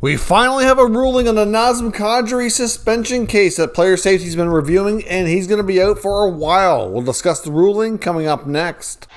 We finally have a ruling on the Nazem Kadri suspension case that Player Safety's been reviewing, and he's going to be out for a while. We'll discuss the ruling coming up next.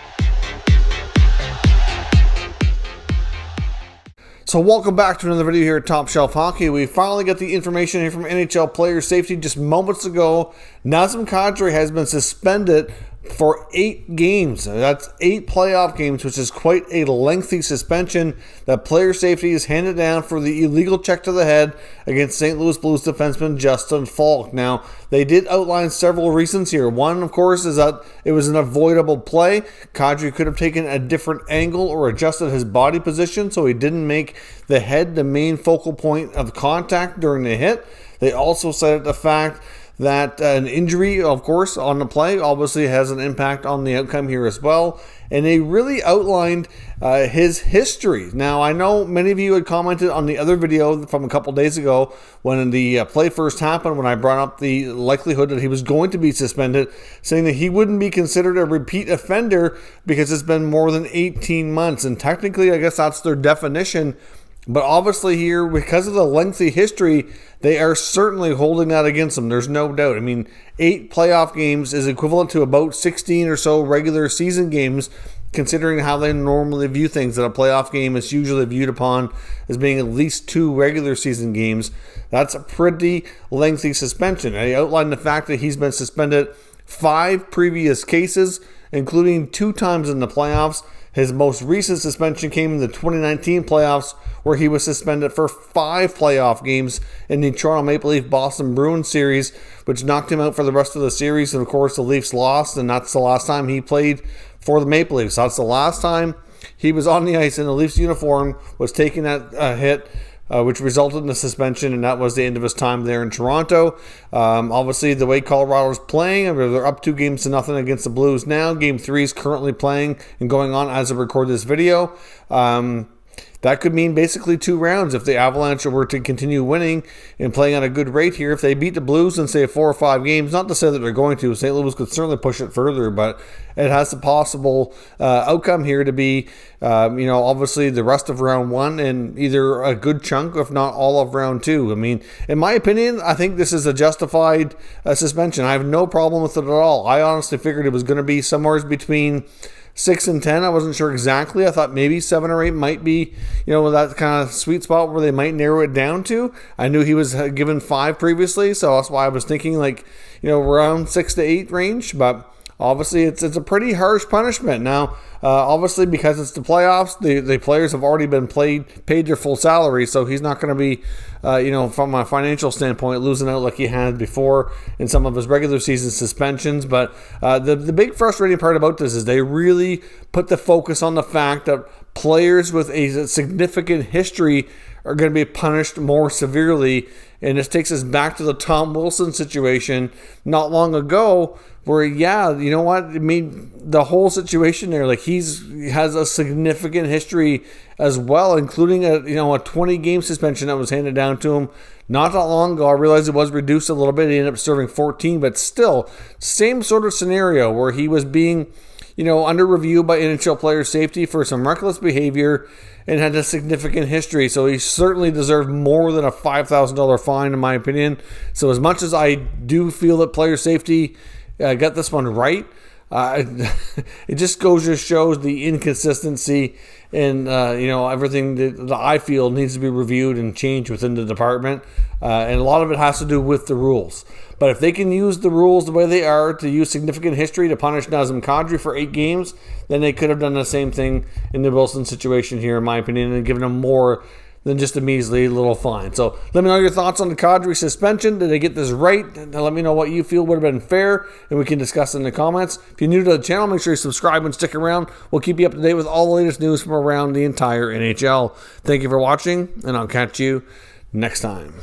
So welcome back to another video here at Top Shelf Hockey. We finally got the information here from NHL Player Safety just moments ago. Nazem Kadri has been suspended for 8 games. That's 8 playoff games, which is quite a lengthy suspension that Player Safety has handed down for the illegal check to the head against St. Louis Blues defenseman Justin Faulk. Now, they did outline several reasons here. One, of course, is that it was an avoidable play. Kadri could have taken a different angle or adjusted his body position so he didn't make the head the main focal point of contact during the hit. They also cited the fact that an injury, of course, on the play obviously has an impact on the outcome here as well. And they really outlined his history. Now, I know many of you had commented on the other video from a couple days ago when the play first happened, when I brought up the likelihood that he was going to be suspended, saying that he wouldn't be considered a repeat offender because it's been more than 18 months. And technically, I guess that's their definition. But obviously here, because of the lengthy history, they are certainly holding that against him. There's no doubt. I mean, 8 playoff games is equivalent to about 16 or so regular season games, considering how they normally view things. That a playoff game is usually viewed upon as being at least 2 regular season games. That's a pretty lengthy suspension. I outlined the fact that he's been suspended 5 previous cases, including 2 times in the playoffs. His most recent suspension came in the 2019 playoffs, where he was suspended for 5 playoff games in the Toronto Maple Leaf Boston Bruins series, which knocked him out for the rest of the series. And of course, the Leafs lost, and that's the last time he played for the Maple Leafs. That's the last time he was on the ice in the Leafs uniform, was taking that hit, which resulted in a suspension, and that was the end of his time there in Toronto. Obviously, the way Colorado's playing, they're up 2-0 against the Blues now. Game 3 is currently playing and going on as I record this video. That could mean basically 2 rounds if the Avalanche were to continue winning and playing at a good rate here. If they beat the Blues in, say, 4 or 5 games, not to say that they're going to, St. Louis could certainly push it further, but it has the possible outcome here to be, obviously the rest of round 1 and either a good chunk, if not all of round 2. I mean, in my opinion, I think this is a justified suspension. I have no problem with it at all. I honestly figured it was going to be somewhere between 6 and 10. I wasn't sure exactly. I thought maybe 7 or 8 might be, that kind of sweet spot where they might narrow it down to. I knew he was given 5 previously, so that's why I was thinking around 6 to 8 range. But obviously, it's a pretty harsh punishment. Now, obviously, because it's the playoffs, the players have already been paid their full salary, so he's not going to be, from a financial standpoint, losing out like he had before in some of his regular season suspensions. But the big frustrating part about this is they really put the focus on the fact that players with a significant history are going to be punished more severely. And this takes us back to the Tom Wilson situation not long ago, where, the whole situation there, he has a significant history as well, including a 20-game suspension that was handed down to him not that long ago. I realized it was reduced a little bit. He ended up serving 14, but still, same sort of scenario where he was being, under review by NHL Player Safety for some reckless behavior and had a significant history. So he certainly deserved more than a $5,000 fine, in my opinion. So as much as I do feel that Player Safety got this one right, it just shows the inconsistency in everything that I feel needs to be reviewed and changed within the department, and a lot of it has to do with the rules. But if they can use the rules the way they are to use significant history to punish Nazem Kadri for 8 games, then they could have done the same thing in the Wilson situation here, in my opinion, and given him more than just a measly little fine. So let me know your thoughts on the Kadri suspension. Did they get this right? Let me know what you feel would have been fair, and we can discuss in the comments. If you're new to the channel, make sure you subscribe and stick around. We'll keep you up to date with all the latest news from around the entire NHL. Thank you for watching, and I'll catch you next time.